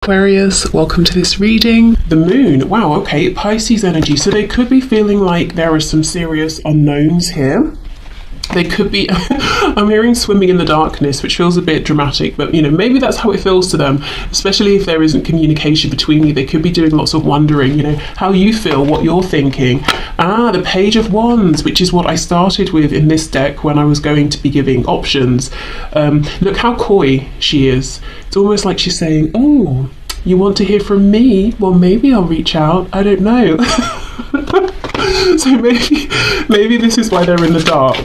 Aquarius, welcome to this reading. The moon, wow, okay, Pisces energy. So they could be feeling like there are some serious unknowns here. They could be, I'm hearing swimming in the darkness, which feels a bit dramatic, but maybe that's how it feels to them, especially if there isn't communication between you. They could be doing lots of wondering, how you feel, what you're thinking. The Page of Wands, which is what I started with in this deck when I was going to be giving options. Look how coy she is. It's almost like she's saying, oh, you want to hear from me? Well, maybe I'll reach out. I don't know. So maybe this is why they're in the dark,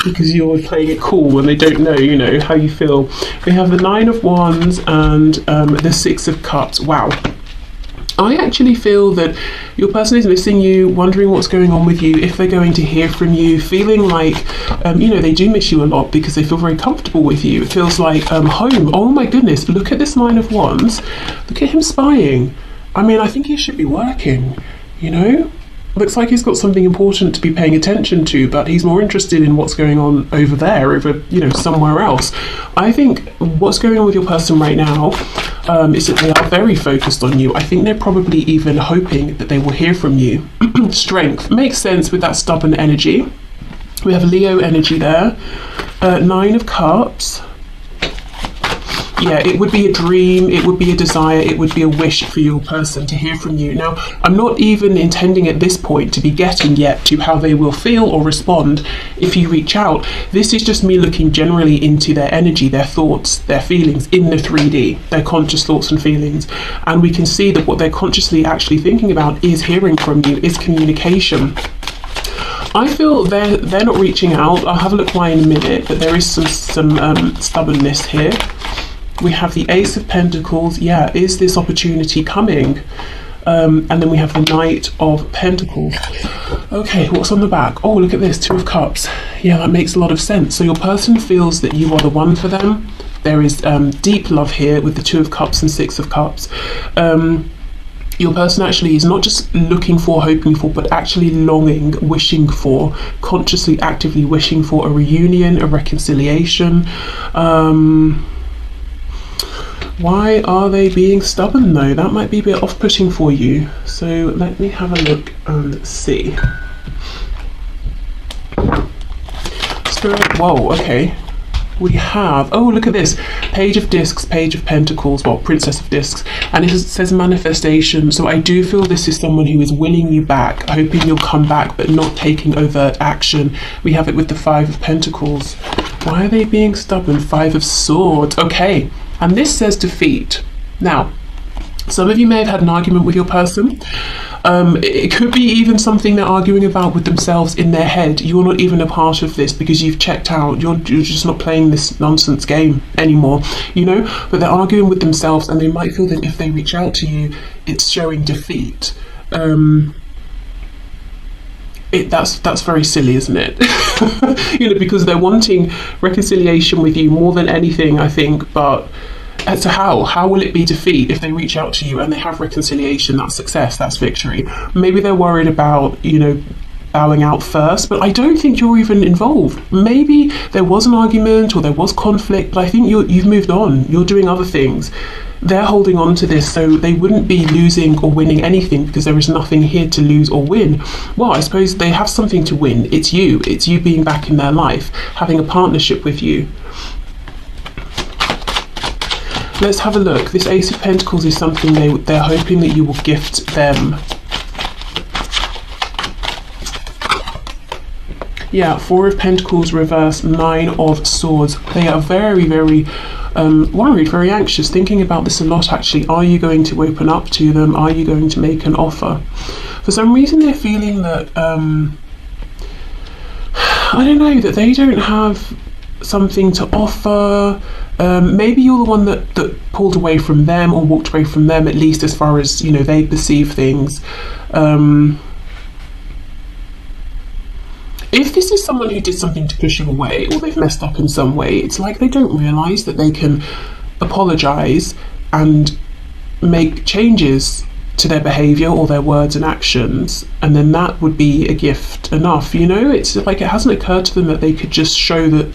because you're playing it cool and they don't know, how you feel. We have the Nine of Wands and the Six of Cups. Wow. I actually feel that your person is missing you, wondering what's going on with you, if they're going to hear from you, feeling like, they do miss you a lot because they feel very comfortable with you. It feels like home. Oh my goodness, look at this Nine of Wands. Look at him spying. I think he should be working, Looks like he's got something important to be paying attention to, but he's more interested in what's going on over there, somewhere else. I think what's going on with your person right now is that they are very focused on you. I think they're probably even hoping that they will hear from you. Strength makes sense with that stubborn energy. We have Leo energy there. Nine of Cups. Yeah, it would be a dream, it would be a desire, it would be a wish for your person to hear from you. Now, I'm not even intending at this point to be getting yet to how they will feel or respond if you reach out. This is just me looking generally into their energy, their thoughts, their feelings in the 3D, their conscious thoughts and feelings. And we can see that what they're consciously actually thinking about is hearing from you, is communication. I feel they're not reaching out. I'll have a look why in a minute, but there is some stubbornness here. We have the Ace of Pentacles. Yeah, is this opportunity coming? And then we have the Knight of Pentacles. Okay, what's on the back? Oh, look at this, Two of Cups. Yeah, that makes a lot of sense. So your person feels that you are the one for them. There is deep love here with the Two of Cups and Six of Cups. Your person actually is not just looking for, hoping for, but actually longing, wishing for, consciously, actively wishing for a reunion, a reconciliation. Why are they being stubborn though? That might be a bit off-putting for you. So let me have a look and see. Spirit, whoa, okay. We have, oh, look at this. Page of Discs, Page of Pentacles, well, Princess of Discs. And it says manifestation. So I do feel this is someone who is winning you back, hoping you'll come back, but not taking overt action. We have it with the Five of Pentacles. Why are they being stubborn? Five of Swords, okay. And this says defeat. Now, some of you may have had an argument with your person. It could be even something they're arguing about with themselves in their head. You're not even a part of this because you've checked out. You're just not playing this nonsense game anymore, But they're arguing with themselves and they might feel that if they reach out to you, it's showing defeat. That's very silly, isn't it? Because they're wanting reconciliation with you more than anything, I think, but as to how will it be defeat if they reach out to you and they have reconciliation? That's success, that's victory. Maybe they're worried about, bowing out first, but I don't think you're even involved. Maybe there was an argument or there was conflict, but I think you've moved on. You're doing other things. They're holding on to this, so they wouldn't be losing or winning anything because there is nothing here to lose or win. Well, I suppose they have something to win. It's you being back in their life, having a partnership with you. Let's have a look. This Ace of Pentacles is something they're hoping that you will gift them. Yeah, Four of Pentacles reverse, Nine of Swords. They are very, very worried, very anxious, thinking about this a lot actually. Are you going to open up to them? Are you going to make an offer? For some reason they're feeling that, I don't know, that they don't have something to offer. Maybe you're the one that pulled away from them or walked away from them, at least as far as, they perceive things. If this is someone who did something to push you away or they've messed up in some way, it's like they don't realise that they can apologise and make changes to their behaviour or their words and actions, and then that would be a gift enough. It's like it hasn't occurred to them that they could just show that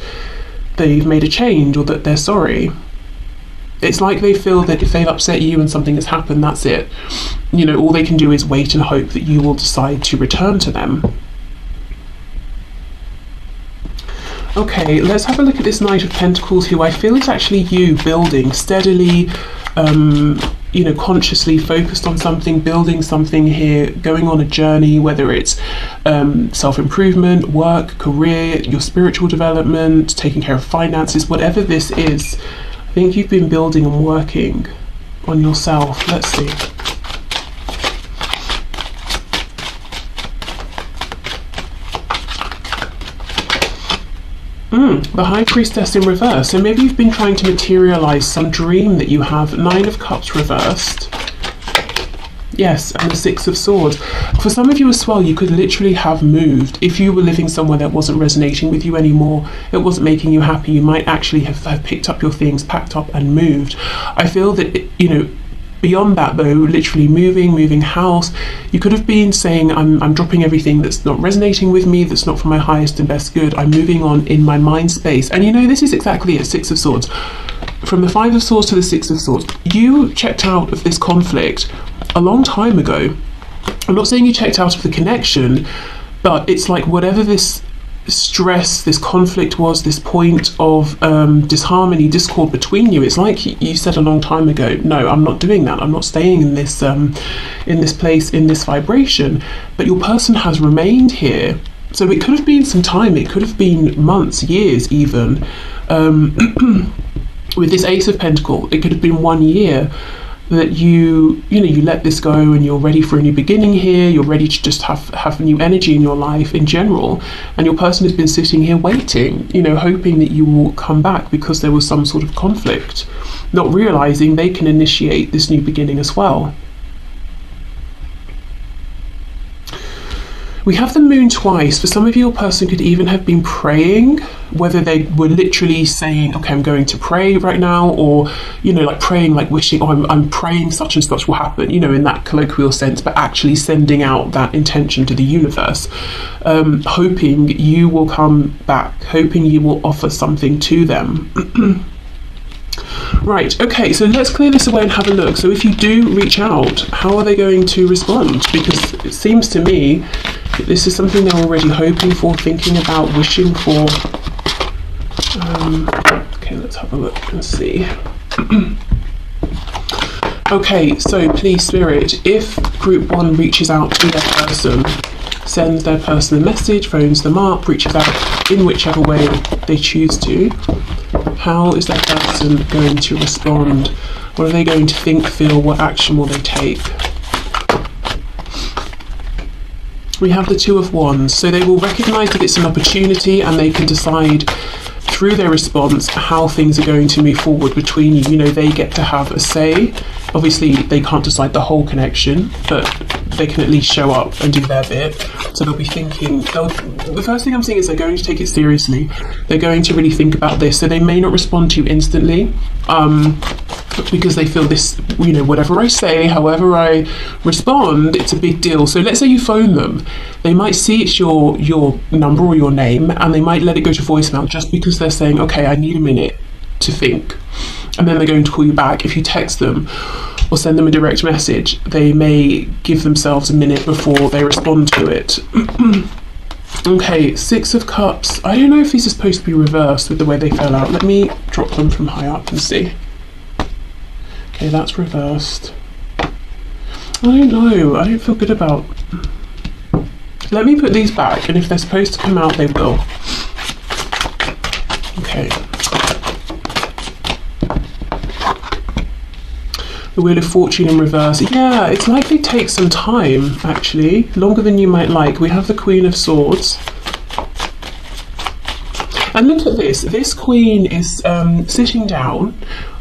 they've made a change or that they're sorry. It's like they feel that if they've upset you and something has happened, that's it. You know, all they can do is wait and hope that you will decide to return to them. Okay, let's have a look at this Knight of Pentacles, who I feel is actually you building steadily, you know, consciously focused on something, building something here, going on a journey, whether it's self-improvement, work, career, your spiritual development, taking care of finances, whatever this is. I think you've been building and working on yourself. Let's see. The High Priestess in reverse. So maybe you've been trying to materialize some dream that you have. 9 of Cups reversed. Yes, and the 6 of Swords. For some of you as well, you could literally have moved. If you were living somewhere that wasn't resonating with you anymore, it wasn't making you happy, you might actually have picked up your things, packed up and moved. I feel that, you know, beyond that though, literally moving house, you could have been saying, I'm dropping everything that's not resonating with me, that's not for my highest and best good. I'm moving on in my mind space. And you know, this is exactly it, 6 of Swords. From the 5 of Swords to the 6 of Swords, you checked out of this conflict a long time ago. I'm not saying you checked out of the connection, but it's like whatever this stress, this conflict was, this point of disharmony, discord between you, it's like you said a long time ago, no, I'm not doing that, I'm not staying in this place, in this vibration. But your person has remained here. So it could have been some time, it could have been months, years even. With this Ace of Pentacles, it could have been 1 year that you let this go and you're ready for a new beginning here. You're ready to just have new energy in your life in general, and your person has been sitting here waiting, you know, hoping that you will come back because there was some sort of conflict, not realizing they can initiate this new beginning as well. We have the Moon twice. For some of you, your person could even have been praying, whether they were literally saying, okay, I'm going to pray right now, or, you know, like praying, like wishing, oh, I'm praying such and such will happen, you know, in that colloquial sense, but actually sending out that intention to the universe, hoping you will come back, hoping you will offer something to them. Right, okay, so let's clear this away and have a look. So if you do reach out, how are they going to respond? Because it seems to me that this is something they're already hoping for, thinking about, wishing for. Okay, let's have a look and see. Okay, so please, Spirit, if Group 1 reaches out to their person, sends their person a message, phones them up, reaches out in whichever way they choose to, how is that person going to respond? What are they going to think, feel? What action will they take? We have the Two of Wands, so they will recognize that it's an opportunity and they can decide through their response how things are going to move forward between you. You know, they get to have a say. Obviously, they can't decide the whole connection, but they can at least show up and do their bit. So they'll be thinking, the first thing I'm seeing is they're going to take it seriously. They're going to really think about this. So they may not respond to you instantly, because they feel this, you know, whatever I say, however I respond, it's a big deal. So let's say you phone them. They might see it's your number or your name, and they might let it go to voicemail just because they're saying, okay, I need a minute to think. And then they're going to call you back. If you text them or send them a direct message, they may give themselves a minute before they respond to it. Okay, 6 of Cups. I don't know if these are supposed to be reversed with the way they fell out. Let me drop them from high up and see. Okay, that's reversed. I don't know. I don't feel good about... Let me put these back, and if they're supposed to come out, they will. Okay. The Wheel of Fortune in reverse. Yeah, it's like they take some time, actually. Longer than you might like. We have the Queen of Swords. And look at this. This Queen is sitting down.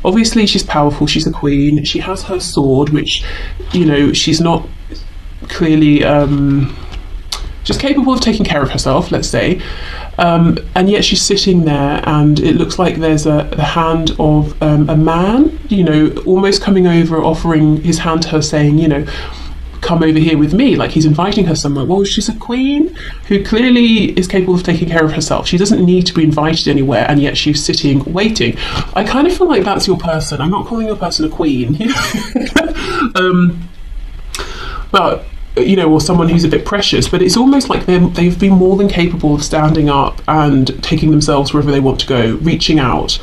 Obviously, she's powerful. She's a queen. She has her sword, which, you know, she's not clearly just capable of taking care of herself, let's say. And yet she's sitting there, and it looks like there's the hand of a man, you know, almost coming over, offering his hand to her, saying, you know, come over here with me, like he's inviting her somewhere. Well, she's a queen who clearly is capable of taking care of herself. She doesn't need to be invited anywhere, and yet she's sitting waiting. I kind of feel like that's your person. I'm not calling your person a queen. But you know, or someone who's a bit precious, but it's almost like they've been more than capable of standing up and taking themselves wherever they want to go, reaching out,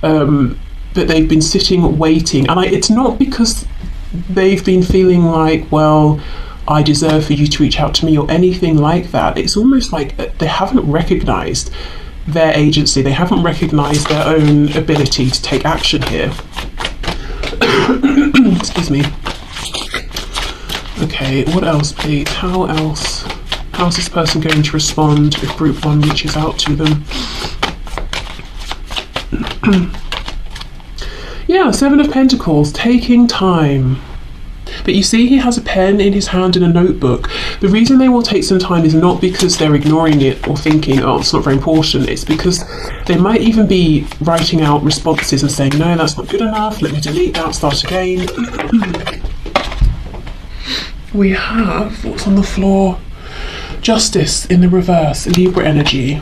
but they've been sitting waiting. And it's not because they've been feeling like, well, I deserve for you to reach out to me or anything like that. It's almost like they haven't recognized their agency, they haven't recognized their own ability to take action here. Excuse me. Okay, what else, please? How's this person going to respond if group 1 reaches out to them? Yeah, 7 of Pentacles, taking time. But you see, he has a pen in his hand and a notebook. The reason they will take some time is not because they're ignoring it or thinking, oh, it's not very important. It's because they might even be writing out responses and saying, no, that's not good enough. Let me delete that, start again. We have, what's on the floor? Justice in the reverse, Libra energy.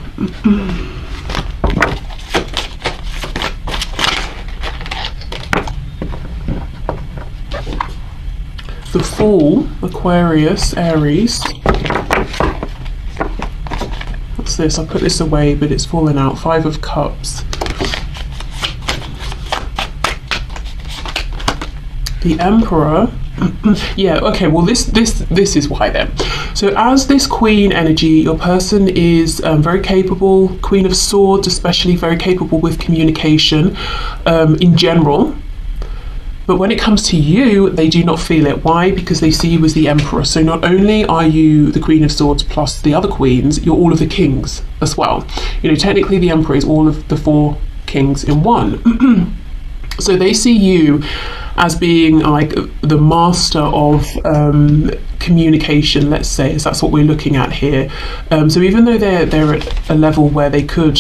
The Fool, Aquarius, Aries. What's this? I put this away, but it's fallen out. 5 of Cups. The Emperor. Yeah, okay, well this is why then. So as this Queen energy, your person is very capable, Queen of Swords especially, very capable with communication in general. But when it comes to you, they do not feel it. Why? Because they see you as the Emperor. So not only are you the Queen of Swords plus the other queens, you're all of the kings as well. You know, technically the Emperor is all of the 4 kings in one. So they see you as being like the master of communication, let's say, as that's what we're looking at here. So even though they're at a level where they could,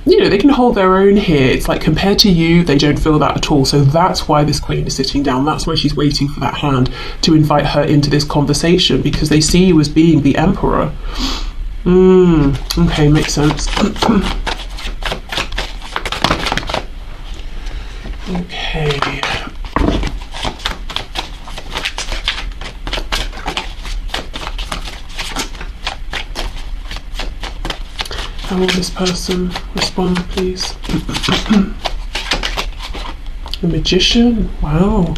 you know, they can hold their own here, it's like compared to you, they don't feel that at all. So that's why this Queen is sitting down. That's why she's waiting for that hand to invite her into this conversation, because they see you as being the Emperor. Okay, makes sense. Okay. How will this person respond, please? The Magician. Wow.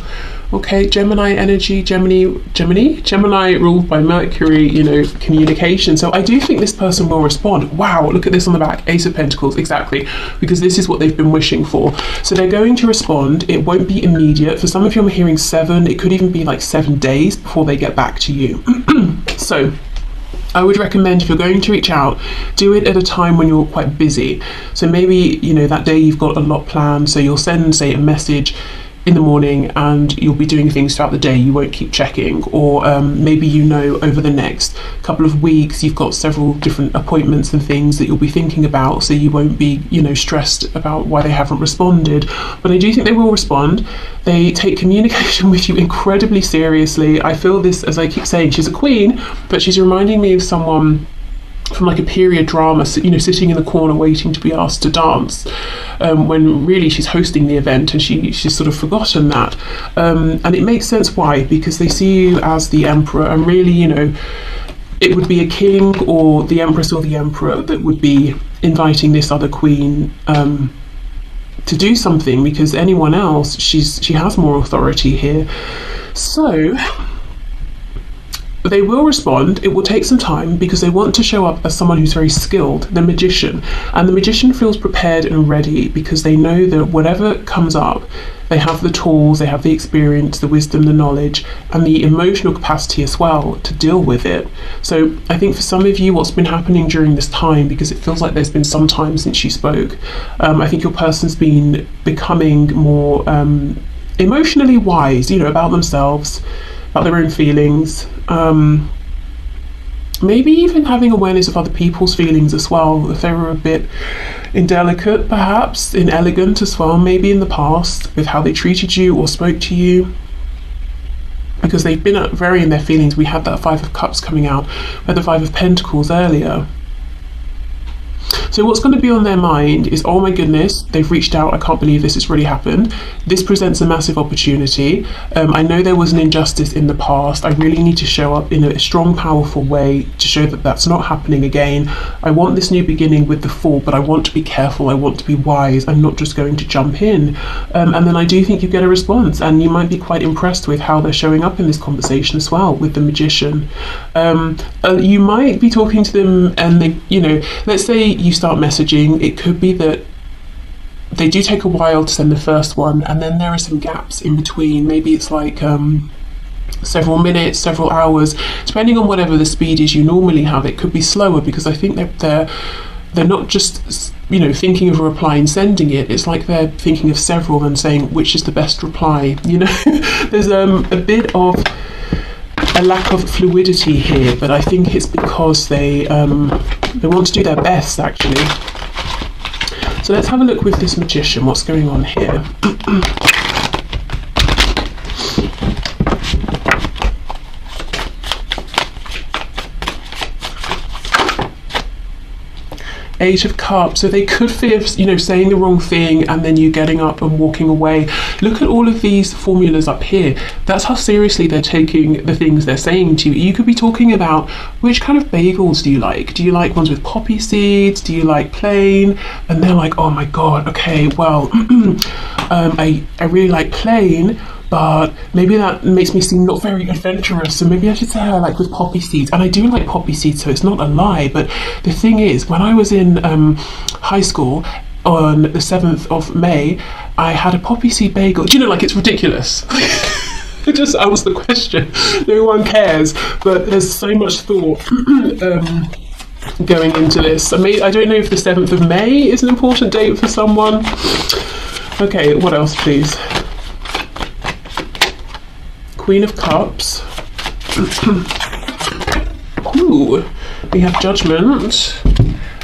Okay, Gemini energy, Gemini ruled by Mercury, you know, communication. So I do think this person will respond. Wow, look at this on the back, Ace of Pentacles, exactly, because this is what they've been wishing for. So they're going to respond. It won't be immediate. For some of you, I'm hearing 7. It could even be like 7 days before they get back to you. So I would recommend, if you're going to reach out, do it at a time when you're quite busy. So maybe, you know, that day you've got a lot planned, so you'll send, say, a message in the morning and you'll be doing things throughout the day. You won't keep checking. Or maybe, you know, over the next couple of weeks you've got several different appointments and things that you'll be thinking about, so you won't be, you know, stressed about why they haven't responded. But I do think they will respond. They take communication with you incredibly seriously. I feel this, as I keep saying, she's a queen, but she's reminding me of someone from like a period drama, you know, sitting in the corner waiting to be asked to dance, when really she's hosting the event and she's sort of forgotten that. And it makes sense why, because they see you as the Emperor, and really, you know, it would be a king or the Empress or the Emperor that would be inviting this other queen to do something, because anyone else, she has more authority here. So they will respond. It will take some time because they want to show up as someone who's very skilled, the Magician. And the Magician feels prepared and ready because they know that whatever comes up, they have the tools, they have the experience, the wisdom, the knowledge, and the emotional capacity as well to deal with it. So I think for some of you, what's been happening during this time, because it feels like there's been some time since you spoke, I think your person's been becoming more emotionally wise, you know, about themselves, about their own feelings, maybe even having awareness of other people's feelings as well, if they were a bit indelicate, perhaps inelegant as well, maybe in the past with how they treated you or spoke to you. because they've been very in their feelings. We had that Five of Cups coming out, we had the Five of Pentacles earlier. So what's going to be on their mind is, oh my goodness, they've reached out, I can't believe this has really happened. This presents a massive opportunity. I know there was an injustice in the past. I really need to show up in a strong, powerful way to show that that's not happening again. I want this new beginning with the Fool, but I want to be careful, I want to be wise. I'm not just going to jump in. And then I do think you get a response, and you might be quite impressed with how they're showing up in this conversation as well with the Magician. You might be talking to them and they, you know, let's say you start messaging, it could be that they do take a while to send the first one, and then there are some gaps in between. Maybe it's like several minutes, several hours, depending on whatever the speed is you normally have. It could be slower, because I think they're not just, you know, thinking of a reply and sending it. It's like they're thinking of several and saying which is the best reply, you know. There's a bit of a lack of fluidity here, but I think it's because they want to do their best, actually. So let's have a look with this Magician, what's going on here. Eight of Cups. So they could fear, you know, saying the wrong thing and then you getting up and walking away. Look at all of these formulas up here. That's how seriously they're taking the things they're saying to you. You could be talking about, which kind of bagels do you like? Do you like ones with poppy seeds? Do you like plain? And they're like, oh my god, okay, well, I really like plain, but maybe that makes me seem not very adventurous, so maybe I should say I like with poppy seeds. And I do like poppy seeds, so it's not a lie. But the thing is, when I was in high school, on the 7th of May, I had a poppy seed bagel. Do you know, like, it's ridiculous. Just ask the question. No one cares, but there's so much thought going into this. I don't know if the 7th of May is an important date for someone. Okay, what else, please? Queen of Cups. Ooh, we have Judgment.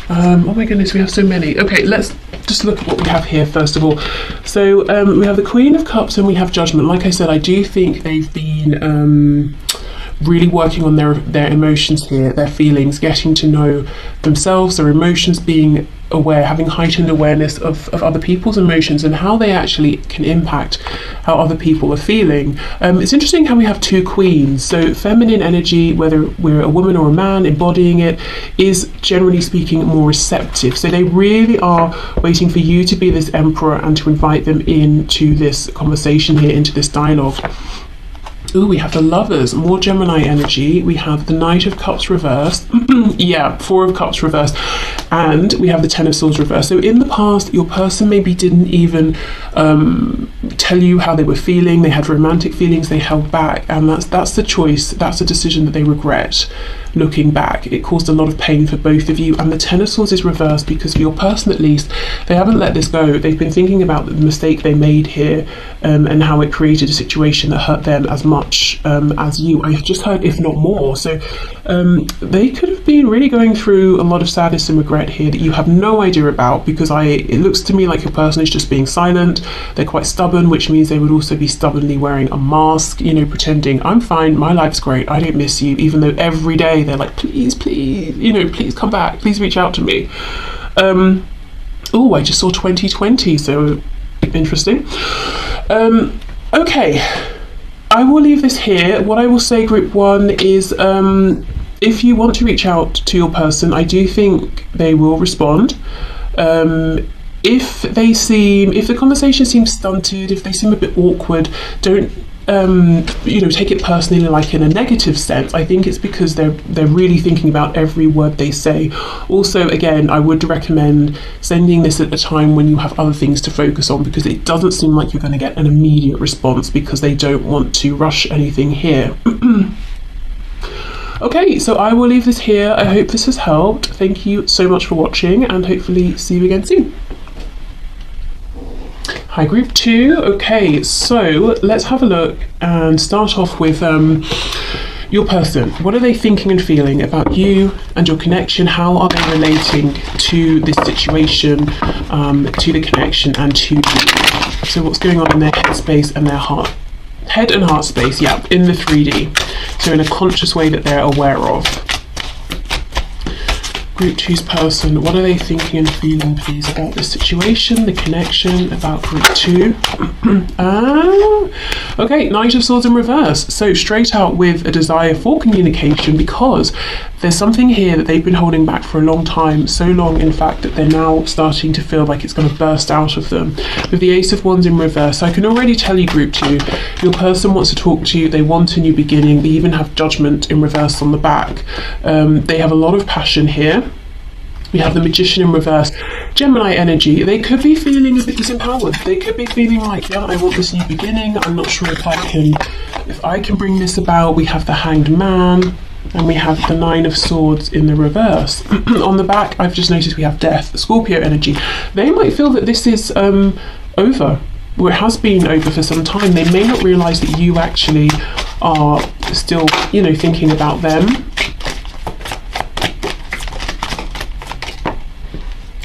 Oh my goodness, we have so many. Okay, let's just look at what we have here first of all. So we have the Queen of Cups and we have Judgment. Like I said, I do think they've been really working on their emotions here, their feelings, getting to know themselves, their emotions, being aware, having heightened awareness of other people's emotions and how they actually can impact how other people are feeling. It's interesting how we have two queens. So feminine energy, whether we're a woman or a man embodying it, is generally speaking more receptive. So they really are waiting for you to be this emperor and to invite them into this conversation here, into this dialogue. Ooh, we have the Lovers, more Gemini energy. We have the Knight of Cups reversed. Yeah, Four of Cups reversed. And we have the Ten of Swords reversed. So in the past, your person maybe didn't even tell you how they were feeling. They had romantic feelings, they held back. And that's the choice, that's the decision that they regret looking back. It caused a lot of pain for both of you. And the Ten of Swords is reversed because for your person at least, they haven't let this go. They've been thinking about the mistake they made here and how it created a situation that hurt them as much as you. I've just heard, if not more. So they could have been really going through a lot of sadness and regret here that you have no idea about, because it looks to me like your person is just being silent. They're quite stubborn, which means they would also be stubbornly wearing a mask, you know, pretending I'm fine, my life's great, I don't miss you, even though every day they're like, please, you know, please come back, please reach out to me. Oh, I just saw 2020, so interesting. Okay, I will leave this here. What I will say, group one, is if you want to reach out to your person, I do think they will respond. If the conversation seems stunted, if they seem a bit awkward, don't you know, take it personally, like in a negative sense. I think it's because they're really thinking about every word they say. Also, again, I would recommend sending this at a time when you have other things to focus on, because it doesn't seem like you're going to get an immediate response because they don't want to rush anything here. Okay, so I will leave this here. I hope this has helped. Thank you so much for watching, and hopefully see you again soon. Hi, group two. Okay, so let's have a look and start off with your person. What are they thinking and feeling about you and your connection? How are they relating to this situation, to the connection, and to you? So what's going on in their headspace and their heart? Head and heart space, yeah, in the 3D. So in a conscious way that they're aware of. Group 2's person, what are they thinking and feeling, please, about this situation, the connection, about Group 2? Okay, Knight of Swords in reverse. So straight out with a desire for communication, because there's something here that they've been holding back for a long time, so long in fact that they're now starting to feel like it's going to burst out of them. With the Ace of Wands in reverse, I can already tell you, Group 2, your person wants to talk to you, they want a new beginning, they even have Judgment in reverse on the back. They have a lot of passion here. We have the Magician in reverse. Gemini energy, they could be feeling a bit disempowered. They could be feeling like, yeah, I want this new beginning. I'm not sure if I can bring this about. We have the Hanged Man, and we have the 9 of Swords in the reverse. On the back, I've just noticed we have Death, Scorpio energy. They might feel that this is over, or it has been over for some time. They may not realise that you actually are still, you know, thinking about them.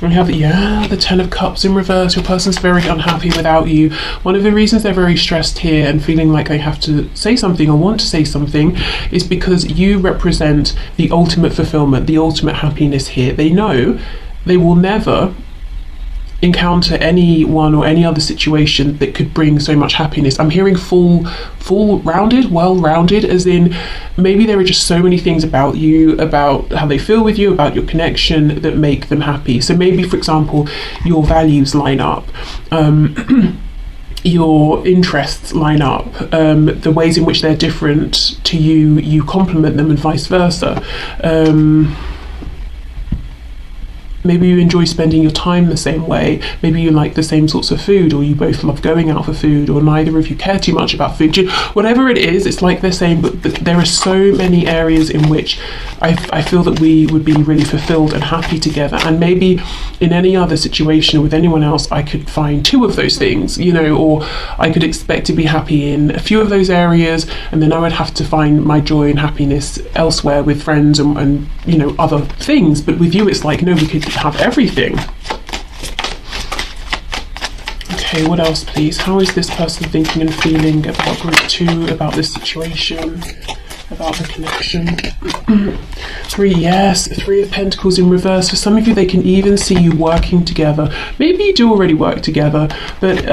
We have, yeah, the 10 of Cups in reverse. Your person's very unhappy without you. One of the reasons they're very stressed here and feeling like they have to say something or want to say something is because you represent the ultimate fulfillment, the ultimate happiness here. They know they will never encounter anyone or any other situation that could bring so much happiness. I'm hearing full-rounded, well-rounded, as in maybe there are just so many things about you, about how they feel with you, about your connection that make them happy. So maybe, for example, your values line up, your interests line up, the ways in which they're different to you, you complement them, and vice versa. Maybe you enjoy spending your time the same way. Maybe you like the same sorts of food, or you both love going out for food, or neither of you care too much about food. Whatever it is, it's like they're saying, but there are so many areas in which I feel that we would be really fulfilled and happy together. And maybe in any other situation with anyone else, I could find 2 of those things, you know, or I could expect to be happy in a few of those areas, and then I would have to find my joy and happiness elsewhere with friends and you know, other things. But with you, it's like, no, we could have everything. Okay, what else, please? How is this person thinking and feeling about Group 2, about this situation, about the connection? 3, yes, 3 of Pentacles in reverse. For some of you, they can even see you working together. Maybe you do already work together, but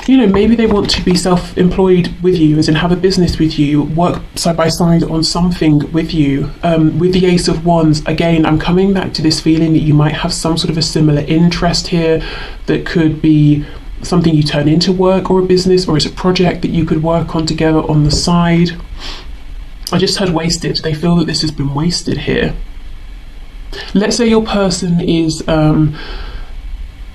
you know, maybe they want to be self-employed with you, as in have a business with you, work side by side on something with you. With the Ace of Wands, again, I'm coming back to this feeling that you might have some sort of a similar interest here that could be something you turn into work or a business, or it's a project that you could work on together on the side. I just heard wasted. They feel that this has been wasted here. Let's say your person is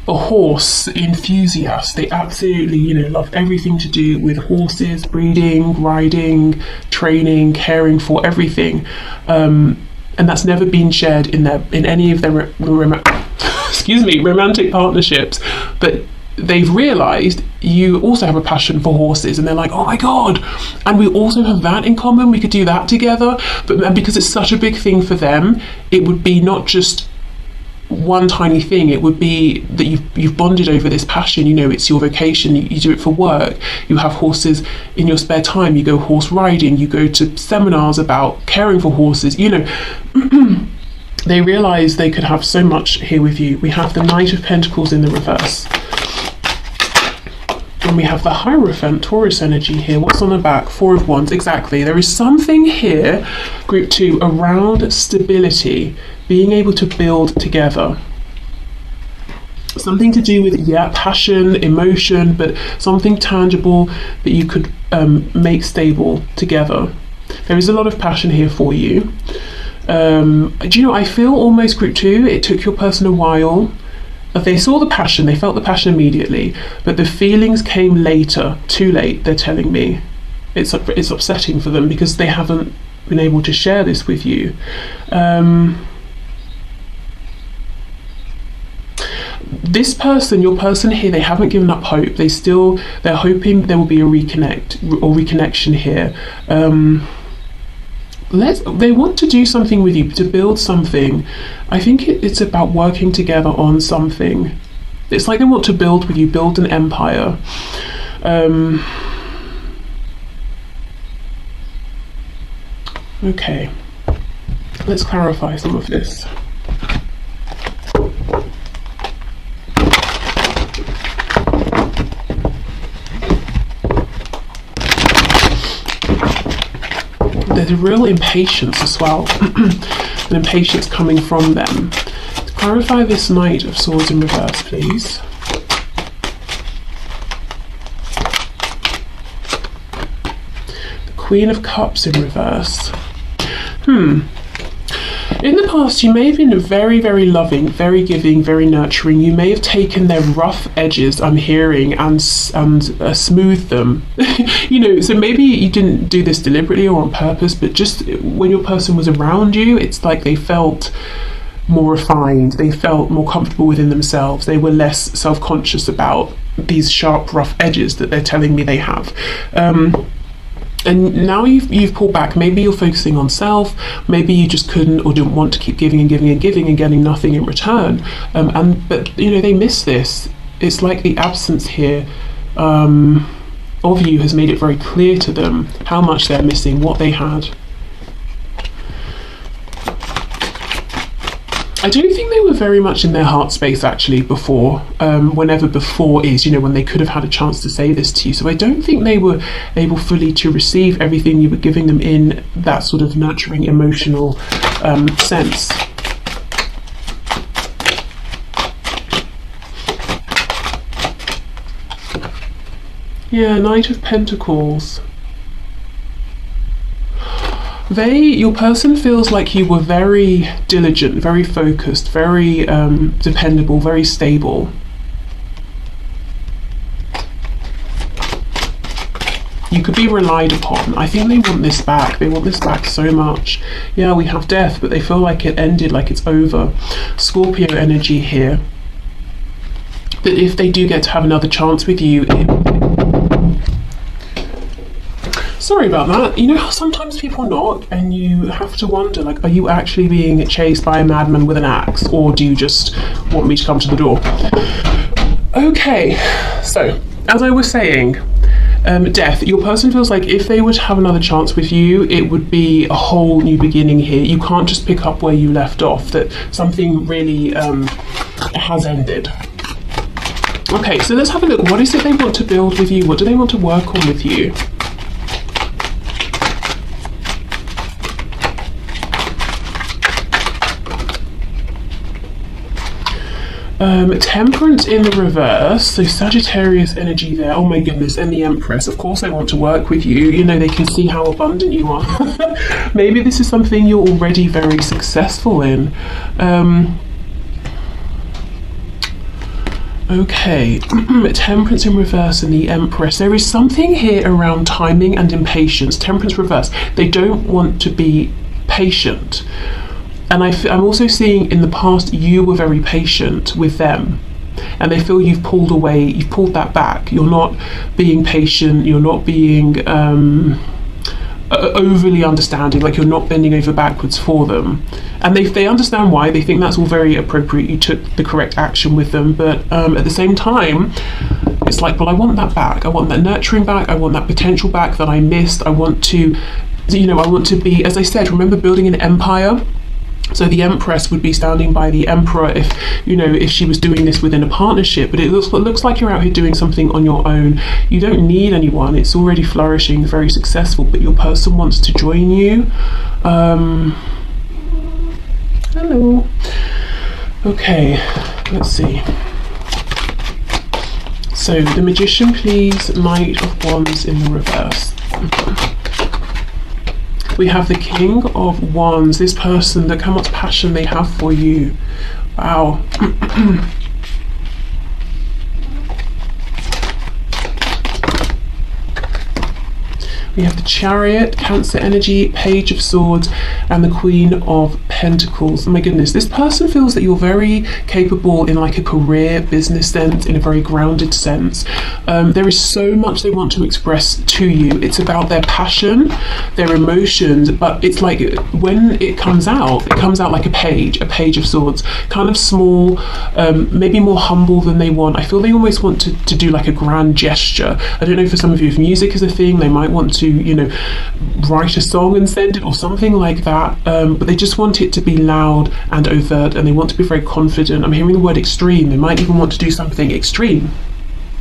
a horse enthusiast. They absolutely, you know, love everything to do with horses, breeding, riding, training, caring for everything, and that's never been shared in any of their romantic partnerships. But they've realized you also have a passion for horses, and they're like, oh my god, and we also have that in common, we could do that together. But because it's such a big thing for them, it would be not just one tiny thing, it would be that you've bonded over this passion. You know, it's your vocation, you do it for work, you have horses in your spare time, you go horse riding, you go to seminars about caring for horses, you know. They realize they could have so much here with you. We have the Knight of Pentacles in the reverse, and we have the Hierophant, Taurus energy here. What's on the back? 4 of Wands, exactly. There is something here, Group 2, around stability, being able to build together. Something to do with, yeah, passion, emotion, but something tangible that you could make stable together. There is a lot of passion here for you. Do you know, I feel almost, Group 2, it took your person a while. They saw the passion, they felt the passion immediately, but the feelings came later, too late, they're telling me. It's upsetting for them because they haven't been able to share this with you. This person, your person here, they haven't given up hope. They're hoping there will be a reconnection here. They want to do something with you, to build something. I think it's about working together on something. It's like they want to build with you, build an empire. Okay, let's clarify some of this. There's a real impatience as well, an impatience coming from them. To clarify this Knight of Swords in reverse, please. The Queen of Cups in reverse. In the past, you may have been very, very loving, very giving, very nurturing. You may have taken their rough edges, I'm hearing, and smoothed them. You know, so maybe you didn't do this deliberately or on purpose, but just when your person was around you, it's like they felt more refined, they felt more comfortable within themselves, they were less self-conscious about these sharp, rough edges that they're telling me they have. And now you've pulled back. Maybe you're focusing on self. Maybe you just couldn't or didn't want to keep giving and giving and giving and getting nothing in return. But you know, they miss this. It's like the absence here of you has made it very clear to them how much they're missing, what they had. I don't think they were very much in their heart space actually before, whenever before is, you know, when they could have had a chance to say this to you. So I don't think they were able fully to receive everything you were giving them in that sort of nurturing, emotional sense. Yeah, Knight of Pentacles. Your person feels like you were very diligent, very focused, very dependable, very stable. You could be relied upon. I think they want this back. They want this back so much. Yeah, we have death, but they feel like it ended, like it's over. Scorpio energy here. But if they do get to have another chance with you, sorry about that. You know how sometimes people knock and you have to wonder, like, are you actually being chased by a madman with an axe, or do you just want me to come to the door? Okay, so as I was saying, death. Your person feels like if they were to have another chance with you, it would be a whole new beginning here. You can't just pick up where you left off, that something really has ended. Okay, so let's have a look. What is it they want to build with you? What do they want to work on with you? Temperance in the reverse, so Sagittarius energy there. Oh my goodness, and the Empress. Of course they want to work with you. You know, they can see how abundant you are. Maybe this is something you're already very successful in. Okay, Temperance in reverse and the Empress. There is something here around timing and impatience. Temperance reverse. They don't want to be patient. And I'm also seeing in the past you were very patient with them, and they feel you've pulled away, you've pulled that back. You're not being patient, you're not being overly understanding, like you're not bending over backwards for them. And they understand why, they think that's all very appropriate, you took the correct action with them, but at the same time, it's like, well, I want that back, I want that nurturing back, I want that potential back that I missed. I want to, you know, I want to be, as I said, remember building an empire? So the Empress would be standing by the Emperor if, you know, if she was doing this within a partnership, but it looks like you're out here doing something on your own. You don't need anyone, it's already flourishing, very successful, but your person wants to join you. Hello. Okay, let's see. So the Magician, please. Knight of Wands in the reverse. We have the King of Wands, this person, look how much passion they have for you. Wow. We have the Chariot, Cancer energy, Page of Swords, and the Queen of Pentacles. Oh my goodness, this person feels that you're very capable in like a career, business sense, in a very grounded sense. There is so much they want to express to you. It's about their passion, their emotions, but it's like when it comes out like a page of swords, kind of small, maybe more humble than they want. I feel they almost want to do like a grand gesture. I don't know, for some of you, if music is a thing, they might want to, you know, write a song and send it or something like that, but they just want it to be loud and overt, and they want to be very confident. I'm hearing the word extreme. They might even want to do something extreme.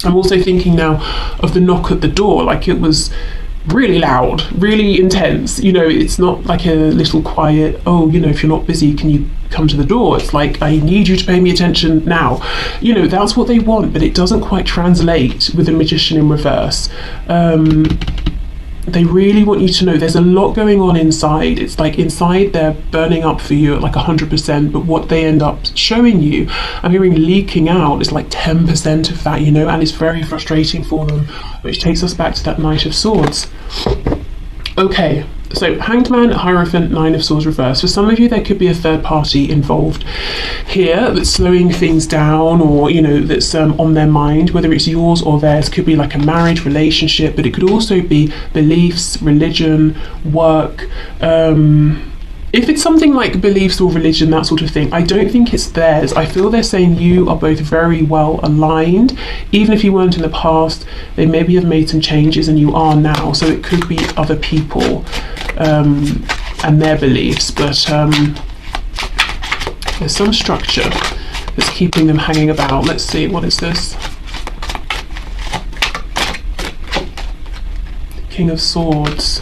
I'm also thinking now of the knock at the door, like it was really loud, really intense. You know, it's not like a little quiet, oh, you know, if you're not busy, can you come to the door? It's like, I need you to pay me attention now. You know, that's what they want, but it doesn't quite translate with the Magician in reverse. They really want you to know there's a lot going on inside. It's like inside they're burning up for you at like 100%, but what they end up showing you, I'm hearing leaking out, is like 10% of that, you know, and it's very frustrating for them, which takes us back to that Knight of Swords. Okay, so Hanged Man, Hierophant, Nine of Swords reverse. For some of you, there could be a third party involved here that's slowing things down, or, you know, that's on their mind, whether it's yours or theirs. Could be like a marriage, relationship, but it could also be beliefs, religion, work. If it's something like beliefs or religion, that sort of thing, I don't think it's theirs. I feel they're saying you are both very well aligned. Even if you weren't in the past, they maybe have made some changes and you are now. So it could be other people and their beliefs, but there's some structure that's keeping them hanging about. Let's see, what is this? King of Swords.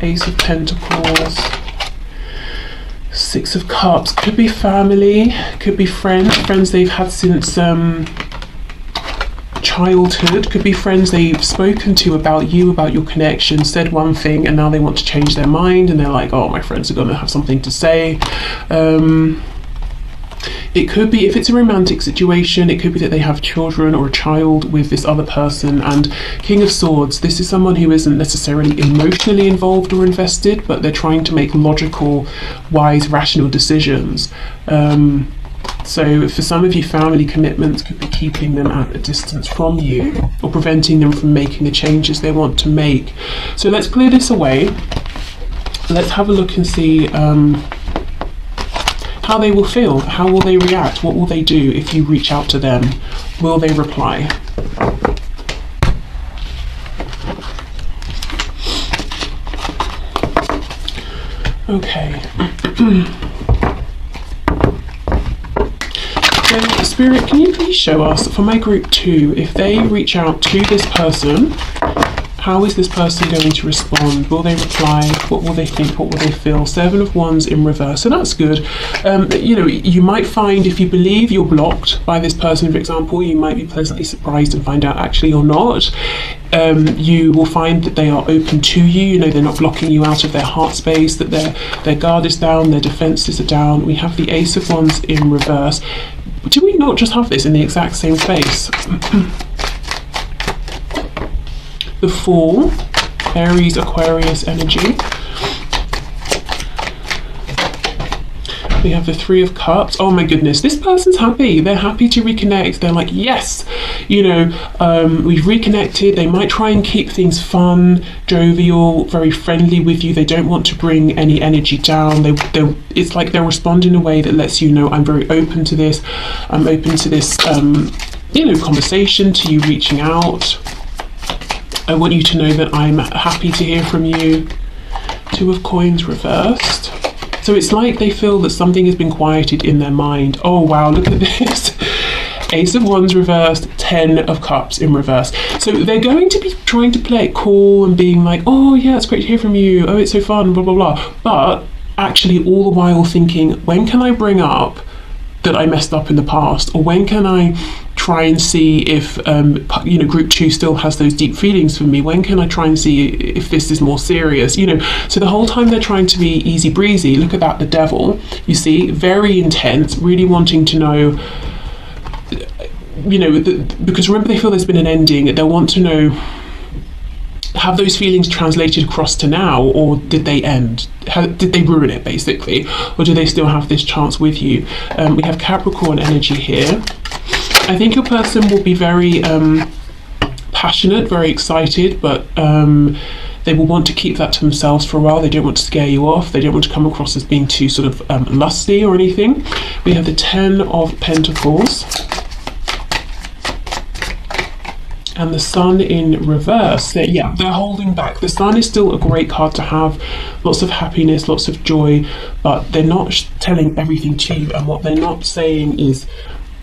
Ace of Pentacles, Six of Cups. Could be family, could be friends they've had since childhood. Could be friends they've spoken to about you, about your connection, said one thing, and now they want to change their mind, and they're like, oh, my friends are going to have something to say. It could be, if it's a romantic situation, it could be that they have children or a child with this other person. And King of Swords, this is someone who isn't necessarily emotionally involved or invested, but they're trying to make logical, wise, rational decisions. So for some of you, family commitments could be keeping them at a distance from you, or preventing them from making the changes they want to make. So let's clear this away. Let's have a look and see how they will feel. How will they react? What will they do if you reach out to them? Will they reply? Okay. So, Spirit, can you please show us, for my group 2, if they reach out to this person, how is this person going to respond? Will they reply? What will they think? What will they feel? Seven of Wands in reverse. So that's good. You know, you might find, if you believe you're blocked by this person, for example, you might be pleasantly surprised and find out actually you're not. You will find that they are open to you. You know, they're not blocking you out of their heart space, that their guard is down, their defenses are down. We have the Ace of Wands in reverse. Do we not just have this in the exact same space? The Fool, Aries, Aquarius energy. We have the Three of Cups. Oh my goodness, this person's happy. They're happy to reconnect. They're like, yes, you know, we've reconnected. They might try and keep things fun, jovial, very friendly with you. They don't want to bring any energy down. It's like they're responding in a way that lets you know, I'm very open to this. I'm open to this, you know, conversation, to you reaching out. I want you to know that I'm happy to hear from you. Two of Coins reversed. So it's like they feel that something has been quieted in their mind. Oh wow, look at this. Ace of Wands reversed, 10 of Cups in reverse. So they're going to be trying to play it cool and being like, oh yeah, it's great to hear from you. Oh, it's so fun, blah, blah, blah. But actually all the while thinking, when can I bring up that I messed up in the past? Or when can I try and see if, you know, group 2 still has those deep feelings for me? When can I try and see if this is more serious? You know, so the whole time they're trying to be easy breezy. Look at that, the Devil, you see, very intense, really wanting to know, you know, because remember, they feel there's been an ending. They'll want to know have those feelings translated across to now, or did they end? Did they ruin it, basically? Or do they still have this chance with you? We have Capricorn energy here. I think your person will be very passionate, very excited, but they will want to keep that to themselves for a while. They don't want to scare you off. They don't want to come across as being too sort of lusty or anything. We have the 10 of Pentacles. And the Sun in reverse. They're holding back. The Sun is still a great card to have. Lots of happiness, lots of joy, but they're not telling everything to you. And what they're not saying is,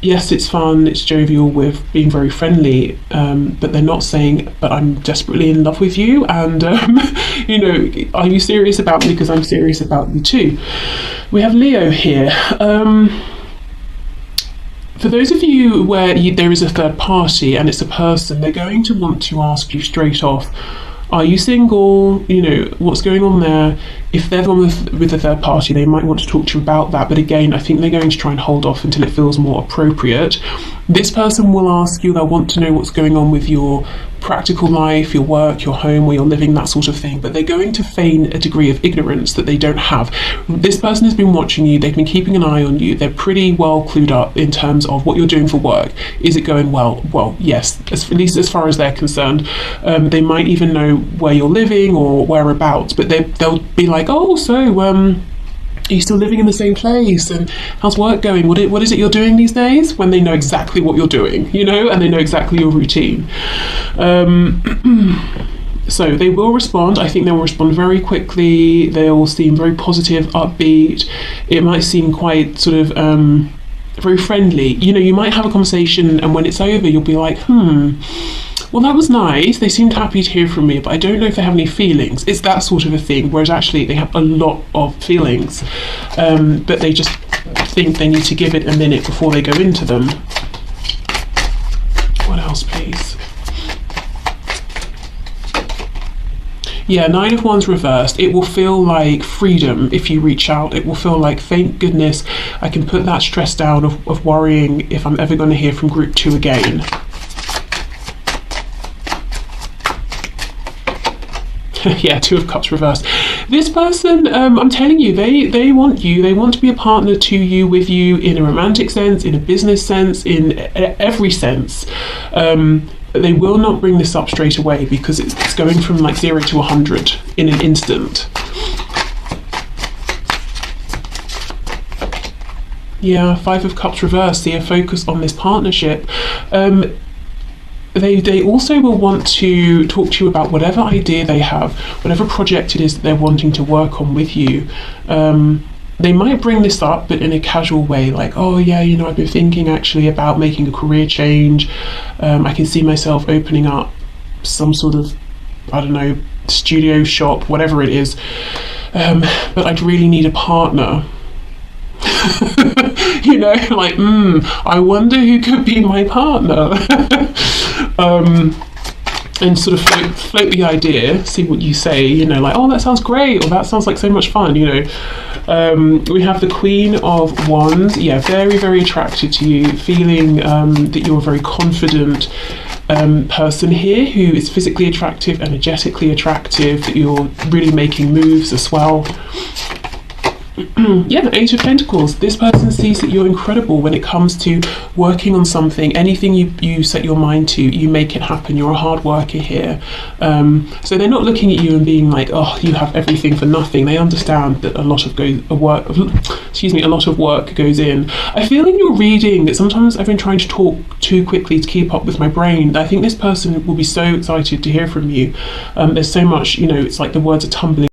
yes, it's fun, it's jovial with being very friendly, but they're not saying, but I'm desperately in love with you, and you know, are you serious about me? Because I'm serious about you too. We have Leo here. For those of you where there is a third party and it's a person, they're going to want to ask you straight off, are you single? You know, what's going on there? If they're the one with the third party, they might want to talk to you about that. But again, I think they're going to try and hold off until it feels more appropriate. This person will ask you, they'll want to know what's going on with your practical life, your work, your home, where you're living, that sort of thing. But they're going to feign a degree of ignorance that they don't have. This person has been watching you, they've been keeping an eye on you, they're pretty well clued up in terms of what you're doing for work. Is it going well? Well, yes, at least as far as they're concerned. They might even know where you're living or whereabouts, but they'll be like, oh, so are you still living in the same place, and how's work going? What is it you're doing these days? When they know exactly what you're doing, you know, and they know exactly your routine. So they will respond. I think they will respond very quickly. They all seem very positive, upbeat. It might seem quite sort of very friendly. You know, you might have a conversation, and when it's over, you'll be like, well, that was nice. They seemed happy to hear from me, but I don't know if they have any feelings. It's that sort of a thing, whereas actually they have a lot of feelings, but they just think they need to give it a minute before they go into them. What else, please? Yeah, 9 of Wands reversed. It will feel like freedom if you reach out. It will feel like, thank goodness, I can put that stress down of worrying if I'm ever going to hear from group 2 again. Yeah, 2 of Cups reversed. This person, I'm telling you, they want you. They want to be a partner to you, with you, in a romantic sense, in a business sense, in every sense. They will not bring this up straight away, because it's going from like 0 to 100 in an instant. Yeah, 5 of Cups reversed. See a focus on this partnership. They also will want to talk to you about whatever idea they have, whatever project it is that they're wanting to work on with you. They might bring this up, but in a casual way, like, oh yeah, you know, I've been thinking actually about making a career change. I can see myself opening up some sort of, I don't know, studio shop, whatever it is. But I'd really need a partner. You know, like, I wonder who could be my partner. And sort of float the idea, see what you say, you know, like, oh, that sounds great, or that sounds like so much fun, you know. We have the Queen of Wands. Yeah, very, very attracted to you, feeling that you're a very confident person here, who is physically attractive, energetically attractive, that you're really making moves as well. Yeah, 8 of Pentacles. This person sees that you're incredible when it comes to working on something. Anything you set your mind to, you make it happen. You're a hard worker here. So they're not looking at you and being like, oh, you have everything for nothing. They understand that a lot of work goes in. I feel in your reading that sometimes I've been trying to talk too quickly to keep up with my brain. I think this person will be so excited to hear from you. There's so much, you know, it's like the words are tumbling